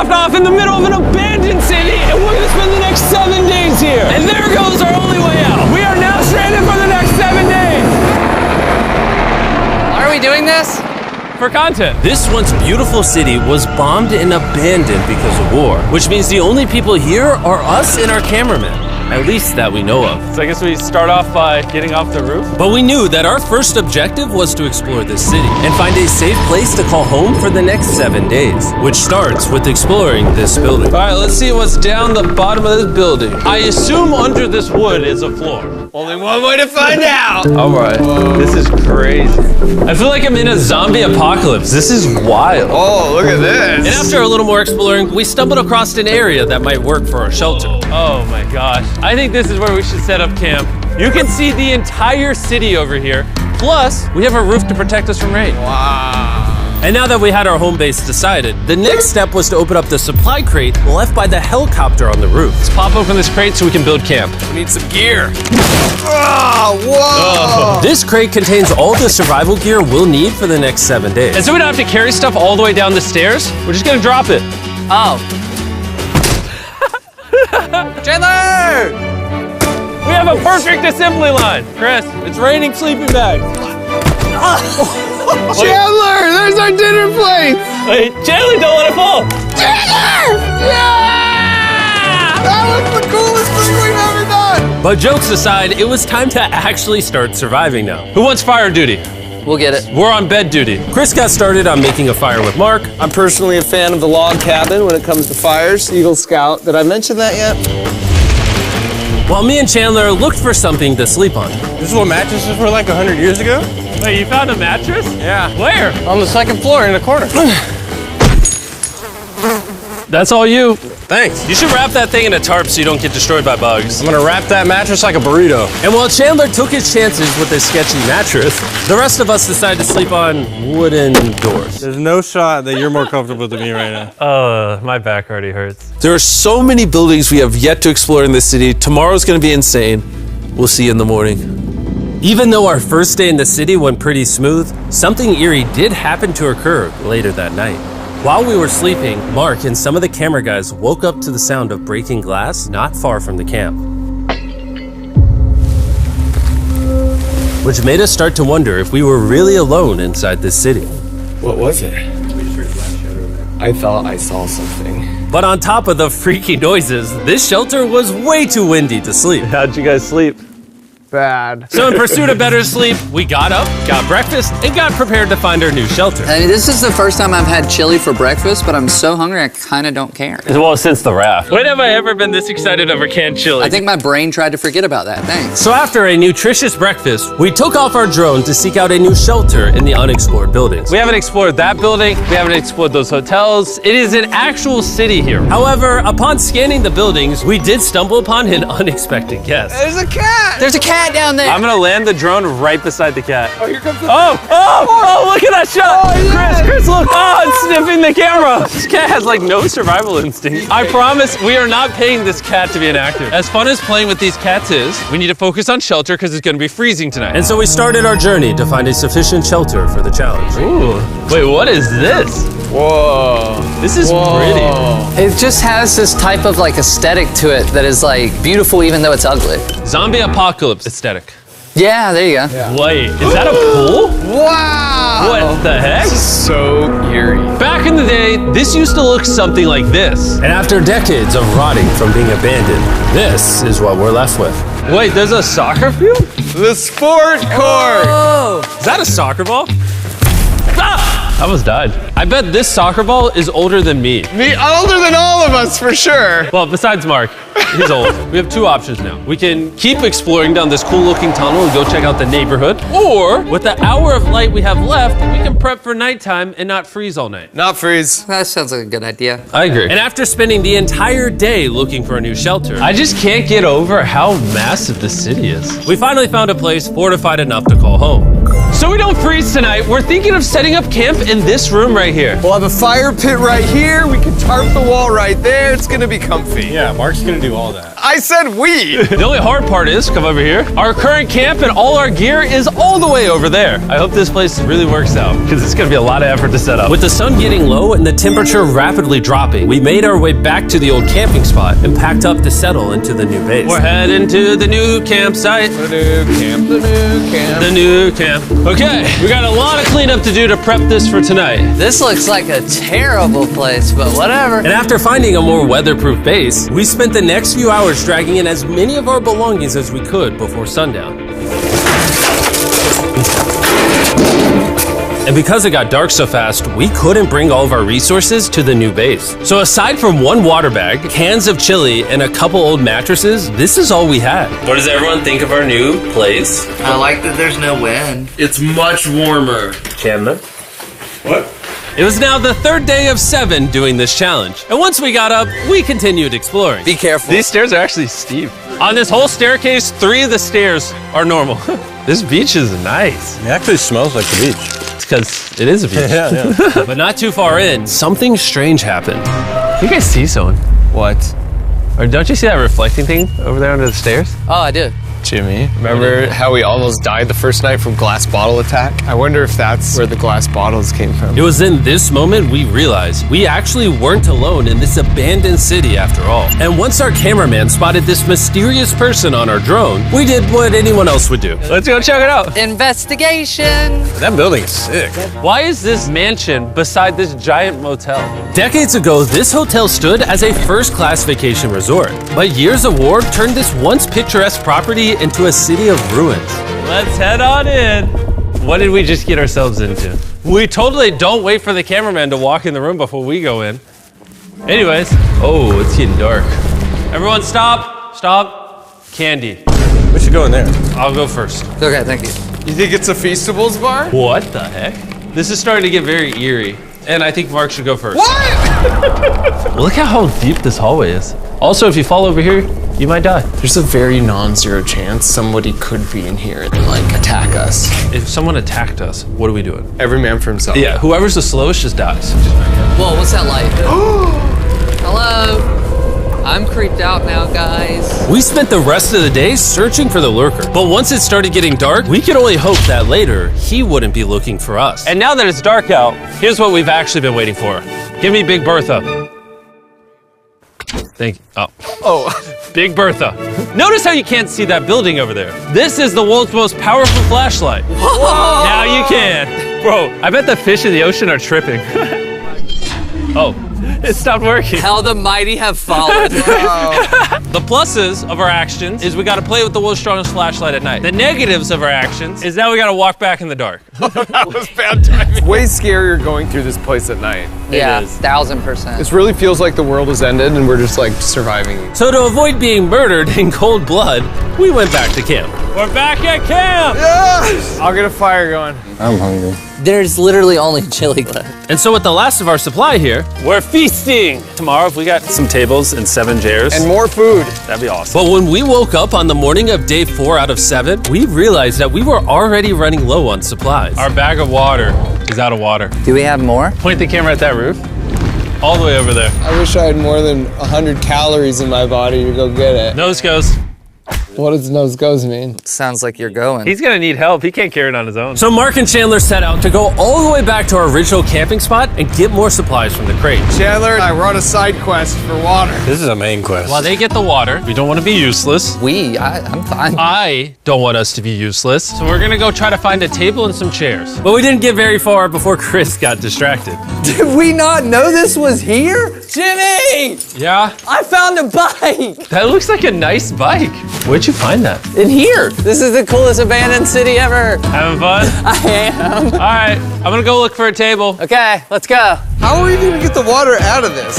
stopped off in the middle of an abandoned city, and we're gonna spend the next 7 days here. And there goes our only way out. We are now stranded for the next 7 days. Why are we doing this? For content. This once beautiful city was bombed and abandoned because of war, which means the only people here are us and our cameraman. At least that we know of. So I guess we start off by getting off the roof. But we knew that our first objective was to explore this city and find a safe place to call home for the next 7 days, which starts with exploring this building. All right, let's see what's down the bottom of this building. I assume under this wood is a floor. Only one way to find out. All right, this is crazy. I feel like I'm in a zombie apocalypse. This is wild. Oh, look at And this. after a little more exploring, we stumbled across an area that might work for our shelter. Oh my gosh. I think this is where we should set up camp. You can see the entire city over here. Plus, we have a roof to protect us from rain. Wow. And now that we had our home base decided, the next step was to open up the supply crate left by the helicopter on the roof. Let's pop open this crate so we can build camp. We need some gear. Oh, whoa. This crate contains all the survival gear we'll need for the next 7 days. And so we don't have to carry stuff all the way down the stairs. We're just gonna drop it. Oh. Chandler! We have a perfect assembly line. Chris, it's raining sleeping bags. Chandler, there's our dinner plate. Wait, Chandler, don't let it fall. That was the coolest thing we've ever done. But jokes aside, it was time to actually start surviving now. Who wants fire duty? We'll get it. We're on bed duty. Chris got started on making a fire with Mark. I'm personally a fan of the log cabin when it comes to fires. Eagle Scout. Did I mention that yet? While me and Chandler looked for something to sleep on. This is what mattresses were like 100 years ago? Wait, you found a mattress? Yeah. Where? On the second floor in the corner. That's all you. Thanks. You should wrap that thing in a tarp so you don't get destroyed by bugs. I'm gonna wrap that mattress like a burrito. And while Chandler took his chances with his sketchy mattress, the rest of us decided to sleep on wooden doors. There's no shot that you're more comfortable than me right now. My back already hurts. There are so many buildings we have yet to explore in this city. Tomorrow's gonna be insane. We'll see you in the morning. Even though our first day in the city went pretty smooth, something eerie did happen to occur later that night. While we were sleeping, Mark and some of the camera guys woke up to the sound of breaking glass not far from the camp, which made us start to wonder if we were really alone inside this city. What was it? I thought I saw something. But on top of the freaky noises, this shelter was way too windy to sleep. How'd you guys sleep? Bad. So in pursuit of better sleep, we got up, got breakfast, and got prepared to find our new shelter. I mean, this is the first time I've had chili for breakfast, but I'm so hungry I kind of don't care. Well, since the raft. When have I ever been this excited over canned chili? I think my brain tried to forget about that. Thanks. So after a nutritious breakfast, we took off our drone to seek out a new shelter in the unexplored buildings. We haven't explored that building. We haven't explored those hotels. It is an actual city here. However, upon scanning the buildings, we did stumble upon an unexpected guest. There's a cat. There's a cat down there. I'm gonna land the drone right beside the cat. Oh, here comes the Oh, look at that shot! Chris, look! Oh, it's sniffing the camera! This cat has like no survival instinct. I promise we are not paying this cat to be inactive. As fun as playing with these cats is, we need to focus on shelter because it's gonna be freezing tonight. And so we started our journey to find a sufficient shelter for the challenge. Ooh, wait, what is this? Whoa. This is pretty. It just has this type of like aesthetic to it that is like beautiful even though it's ugly. Zombie apocalypse aesthetic. Yeah, there you go. Wait, is that a pool? Wow. What the heck? So eerie. Back in the day, this used to look something like this. And after decades of rotting from being abandoned, this is what we're left with. Wait, there's a soccer field? The sport court. Is that a soccer ball? Ah! I almost died. I bet this soccer ball is older than me. Me older than all of us for sure. Well, besides Mark, he's old. We have two options now. We can keep exploring down this cool looking tunnel and go check out the neighborhood. Or, with the hour of light we have left, we can prep for nighttime and not freeze all night. Not freeze. That sounds like a good idea. I agree. And after spending the entire day looking for a new shelter, I just can't get over how massive the city is. we finally found a place fortified enough to call home. So we don't freeze tonight, we're thinking of setting up camp in this room right here. We'll have a fire pit right here. We can tarp the wall right there. It's gonna be comfy. Yeah, Mark's gonna do all that. I said we. The only hard part is, come over here, our current camp and all our gear is all the way over there. I hope this place really works out, because it's gonna be a lot of effort to set up. With the sun getting low and the temperature rapidly dropping, we made our way back to the old camping spot and packed up to settle into the new base. We're heading to the new campsite. The new camp. The new camp. Okay, we got a lot of cleanup to do to prep this for tonight. This looks like a terrible place, but whatever. And after finding a more weatherproof base, we spent the next few hours dragging in as many of our belongings as we could before sundown. And because it got dark so fast, we couldn't bring all of our resources to the new base. So aside from one water bag, cans of chili, and a couple old mattresses, this is all we had. What does everyone think of our new place? I like that there's no wind. It's much warmer. Chandler? What? It was now the third day of 7 doing this challenge. And once we got up, we continued exploring. Be careful. These stairs are actually steep. On this whole staircase, 3 of the stairs are normal. This beach is nice. It actually smells like the beach. It's because it is a beach. Yeah. But not too far in, something strange happened. You guys see someone? What? Or don't you see that reflecting thing over there under the stairs? Oh, I do. Jimmy, remember how we almost died the first night from glass bottle attack? I wonder if that's where the glass bottles came from. It was in this moment we realized we actually weren't alone in this abandoned city after all. And once our cameraman spotted this mysterious person on our drone, we did what anyone else would do. Let's go check it out. Investigation. That building is sick. Why is this mansion beside this giant motel? Decades ago, this hotel stood as a first-class vacation resort. But years of war turned this once picturesque property into a city of ruins. Let's head on in. What did we just get ourselves into? We totally don't wait for the cameraman to walk in the room before we go in. Anyways, oh, it's getting dark. Everyone stop, stop. Candy. We should go in there. I'll go first. Okay, thank you. You think it's a Feastables bar? What the heck? This is starting to get very eerie. And I think Mark should go first. What? Look at how deep this hallway is. Also, if you fall over here, you might die. There's a very non-zero chance somebody could be in here and like attack us. If someone attacked us, what are we doing? Every man for himself. Yeah, whoever's the slowest just dies. Whoa, what's that light? Hello. I'm creeped out now, guys. We spent the rest of the day searching for the lurker. But once it started getting dark, we could only hope that later he wouldn't be looking for us. And now that it's dark out, here's what we've actually been waiting for. Give me Big Bertha. Thank you. Oh, Big Bertha. Notice how you can't see that building over there. This is the world's most powerful flashlight. Whoa. Now you can. Bro, I bet the fish in the ocean are tripping. Oh, it stopped working. How the mighty have fallen. The pluses of our actions is we got to play with the world's strongest flashlight at night. The negatives of our actions is now we got to walk back in the dark. That was bad timing. It's way scarier going through this place at night. Yeah, is. 1000%. This really feels like the world has ended and we're just like surviving. So to avoid being murdered in cold blood, we went back to camp. We're back at camp. Yes! I'll get a fire going. I'm hungry. There's literally only chili left. And so with the last of our supply here, We're feasting. Tomorrow, if we got some tables and 7 chairs, And more food. that'd be awesome. but when we woke up on the morning of day 4 out of 7, we realized that we were already running low on supplies. Our bag of water is out of water. Do we have more? Point the camera at that roof. All the way over there. I wish I had more than 100 calories in my body to go get it. Nose goes. What does nose goes mean? Sounds like you're going. He's gonna need help. He can't carry it on his own. So Mark and Chandler set out to go all the way back to our original camping spot and get more supplies from the crate. Chandler and I were on a side quest for water. This is a main quest. While they get the water, we don't want to be useless. I'm fine. I don't want us to be useless. So we're gonna go try to find a table and some chairs. But we didn't get very far before Chris got distracted. Did we not know this was here? Jimmy! Yeah? I found a bike! That looks like a nice bike. Where'd you find that? In here. This is the coolest abandoned city ever. Having fun? I am. All right, I'm gonna go look for a table. Okay, let's go. How are we gonna get the water out of this?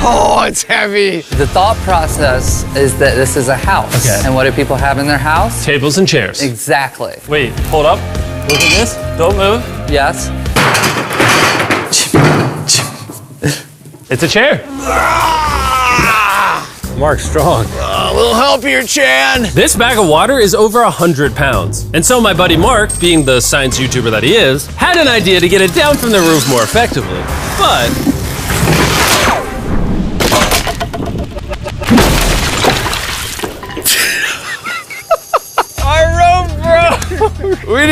Oh, it's heavy. The thought process is that this is a house. Okay. And what do people have in their house? Tables and chairs. Exactly. Wait, hold up. Look at this. Don't move. Yes. It's a chair. Mark's strong. A little help here, Chan. This bag of water is over 100 pounds. And so my buddy Mark, being the science YouTuber that he is, had an idea to get it down from the roof more effectively. But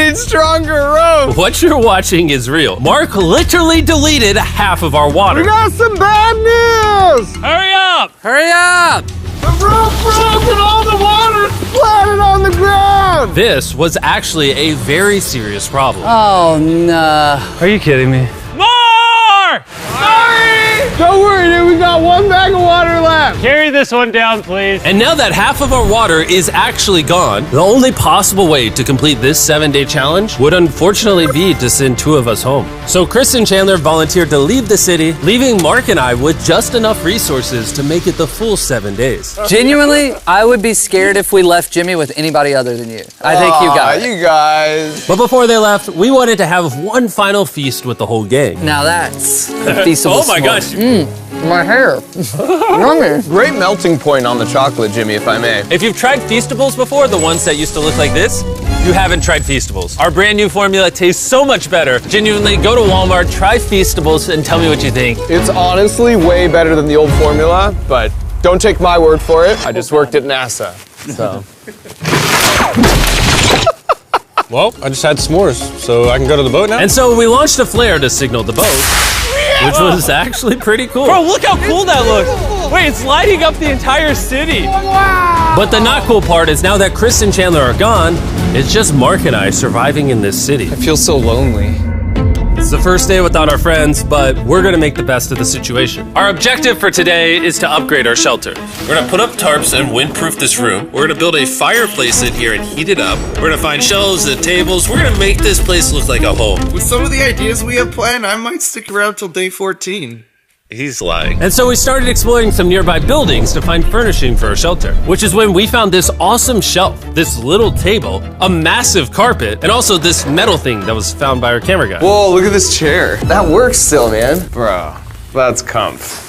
need stronger rope. What you're watching is real. Mark literally deleted half of our water. Got some bad news. Hurry up! Hurry up! The rope broke and all the water splattered on the ground. This was actually a very serious problem. Oh no. Are you kidding me? More! Sorry. Don't worry, dude. We got one bag of water left. Carry this one down, please. And now that half of our water is actually gone, the only possible way to complete this 7-day challenge would unfortunately be to send 2 of us home. So Chris and Chandler volunteered to leave the city, leaving Mark and I with just enough resources to make it the full 7 days. Genuinely, I would be scared if we left Jimmy with anybody other than you. I think you got it. You guys. But before they left, we wanted to have one final feast with the whole gang. Now that's a feasible Oh my gosh. My hair. Yummy. Great melting point on the chocolate, Jimmy, if I may. If you've tried Feastables before, the ones that used to look like this, you haven't tried Feastables. Our brand new formula tastes so much better. Genuinely, go to Walmart, try Feastables, and tell me what you think. It's honestly way better than the old formula, but don't take my word for it. I just worked at NASA, so. Well, I just had s'mores, so I can go to the boat now? And so we launched a flare to signal the boat, which was actually pretty cool. Bro, look how cool that looks. Wait, it's lighting up the entire city. But the not cool part is now that Chris and Chandler are gone, it's just Mark and I surviving in this city. I feel so lonely. It's the first day without our friends, but we're gonna make the best of the situation. Our objective for today is to upgrade our shelter. We're gonna put up tarps and windproof this room. We're gonna build a fireplace in here and heat it up. We're gonna find shelves and tables. We're gonna make this place look like a home. With some of the ideas we have planned, I might stick around till day 14. He's lying. And so we started exploring some nearby buildings to find furnishing for our shelter, which is when we found this awesome shelf, this little table, a massive carpet, and also this metal thing that was found by our camera guy. Whoa, look at this chair. That works still, man. Bro, that's comf.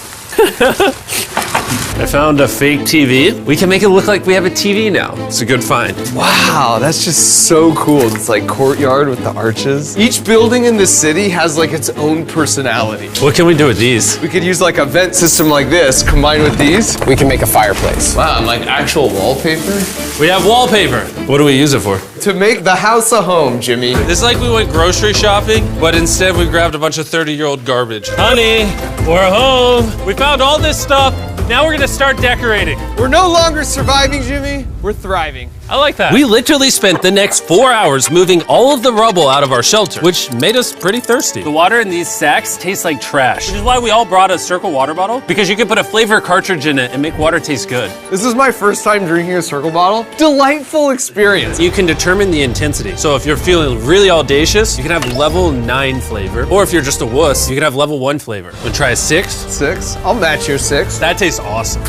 I found a fake TV. We can make it look like we have a TV now. It's a good find. Wow, that's just so cool. It's like courtyard with the arches. Each building in this city has like its own personality. What can we do with these? We could use like a vent system like this, combined with these. We can make a fireplace. Wow, and like actual wallpaper? We have wallpaper. What do we use it for? To make the house a home, Jimmy. It's like we went grocery shopping, but instead we grabbed a bunch of 30-year-old garbage. Honey, we're home. We found all this stuff. Now we're gonna start decorating. We're no longer surviving, Jimmy. We're thriving. I like that. We literally spent the next 4 hours moving all of the rubble out of our shelter, which made us pretty thirsty. The water in these sacks tastes like trash, which is why we all brought a Circle water bottle, because you can put a flavor cartridge in it and make water taste good. This is my first time drinking a Circle bottle. Delightful experience. You can determine the intensity. So if you're feeling really audacious, you can have level 9 flavor. Or if you're just a wuss, you can have level 1 flavor. Wanna try a 6? 6? I'll match your 6. That tastes awesome.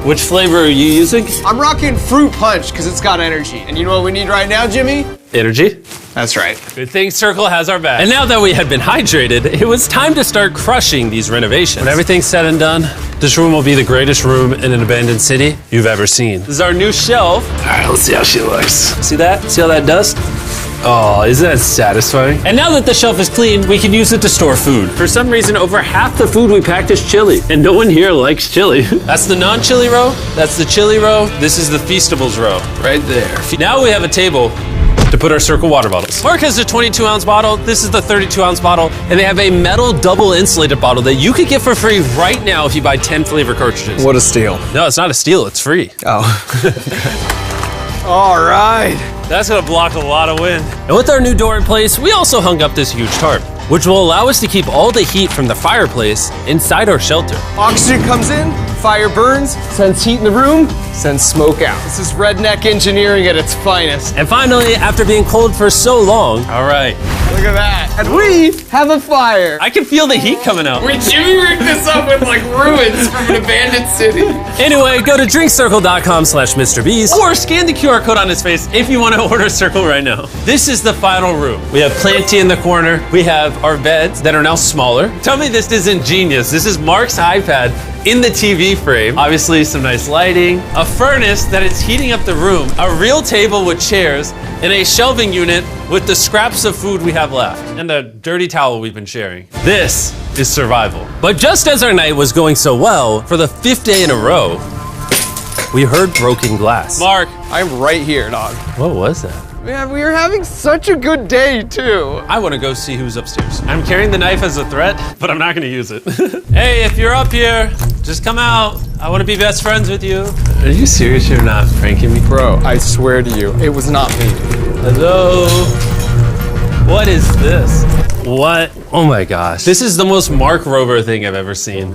Which flavor are you using? I'm rocking Fruit Punch because it's got energy. And you know what we need right now, Jimmy? Energy. That's right. Good thing Circle has our back. And now that we had been hydrated, it was time to start crushing these renovations. When everything's said and done, this room will be the greatest room in an abandoned city you've ever seen. This is our new shelf. All right, let's see how she looks. See that? See all that dust? Oh, isn't that satisfying? And now that the shelf is clean, we can use it to store food. For some reason, over half the food we packed is chili, and no one here likes chili. That's the non-chili row, that's the chili row, this is the Feastables row, right there. Now we have a table to put our Circle water bottles. Mark has a 22-ounce bottle, this is the 32-ounce bottle, and they have a metal double insulated bottle that you could get for free right now if you buy 10 flavor cartridges. What a steal. No, it's not a steal, it's free. Oh. All right. That's gonna block a lot of wind. And with our new door in place, we also hung up this huge tarp, which will allow us to keep all the heat from the fireplace inside our shelter. Oxygen comes in, fire burns, sends heat in the room, sends smoke out. This is redneck engineering at its finest. And finally, after being cold for so long, all right, Look at that. And we have a fire. I can feel the heat coming out. Wait, Jimmy rigged this up with like ruins from an abandoned city. Anyway, go to drinkcircle.com/MrBeast or scan the QR code on his face if you want to order Circle right now. This is the final room. We have Planty in the corner. We have our beds that are now smaller. Tell me this isn't genius. This is Mark's iPad in the TV frame. Obviously some nice lighting, a furnace that is heating up the room, a real table with chairs, and a shelving unit with the scraps of food we have left, and a dirty towel we've been sharing. This is survival. But just as our night was going so well, for the 5th day in a row, we heard broken glass. Mark, I'm right here, dog. What was that? Man, we are having such a good day, too. I want to go see who's upstairs. I'm carrying the knife as a threat, but I'm not gonna use it. Hey, if you're up here, just come out. I want to be best friends with you. Are you serious? You're not pranking me? Bro, I swear to you, it was not me. Hello? What is this? What? Oh my gosh. This is the most Mark Rover thing I've ever seen.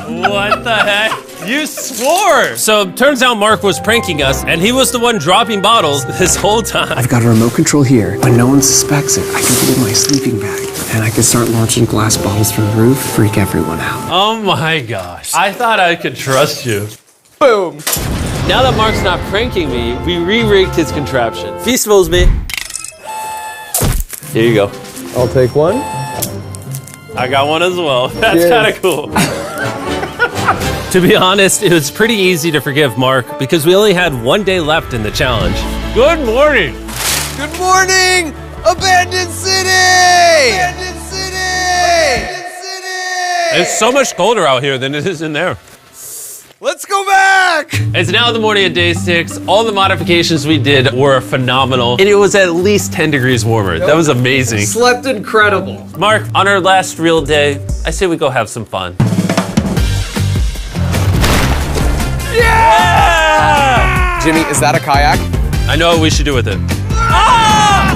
What the heck? You swore! So turns out Mark was pranking us, and he was the one dropping bottles this whole time. I've got a remote control here. When no one suspects it, I can put it in my sleeping bag. And I can start launching glass bottles from the roof, freak everyone out. Oh my gosh. I thought I could trust you. Boom. Now that Mark's not pranking me, we re-rigged his contraption. Feastables me. Here you go. I'll take one. I got one as well. That's Cheers. kind of cool. To be honest, it was pretty easy to forgive Mark because we only had one day left in the challenge. Good morning. Good morning, Abandoned City! Abandoned City! Abandoned City! It's so much colder out here than it is in there. Let's go back! It's now the morning of day 6. All the modifications we did were phenomenal, and it was at least 10 degrees warmer. That was amazing. Slept incredible. Mark, on our last real day, I say we go have some fun. Yeah! Jimmy, is that a kayak? I know what we should do with it. Ah!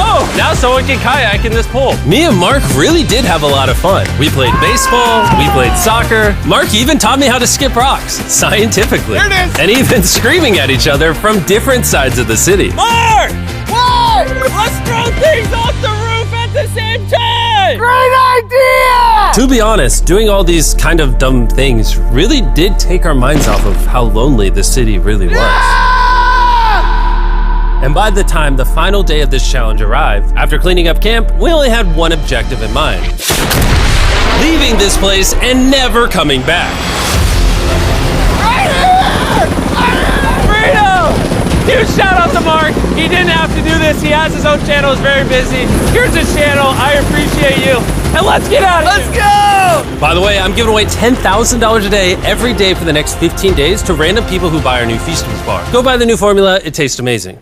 Oh, now someone can kayak in this pool. Me and Mark really did have a lot of fun. We played baseball, we played soccer. Mark even taught me how to skip rocks, scientifically. There it is. And even screaming at each other from different sides of the city. Mark! What? Let's throw things off the roof at the same time! Great idea! To be honest, doing all these kind of dumb things really did take our minds off of how lonely the city really was. And by the time the final day of this challenge arrived, after cleaning up camp, we only had one objective in mind. Leaving this place and never coming back. Freedom! Huge shout out to Mark. He didn't have to do this. He has his own channel. He's very busy. Here's his channel. I appreciate you. And let's get out of here. Let's go! By the way, I'm giving away $10,000 a day every day for the next 15 days to random people who buy our new Feastables bar. Go buy the new formula. It tastes amazing.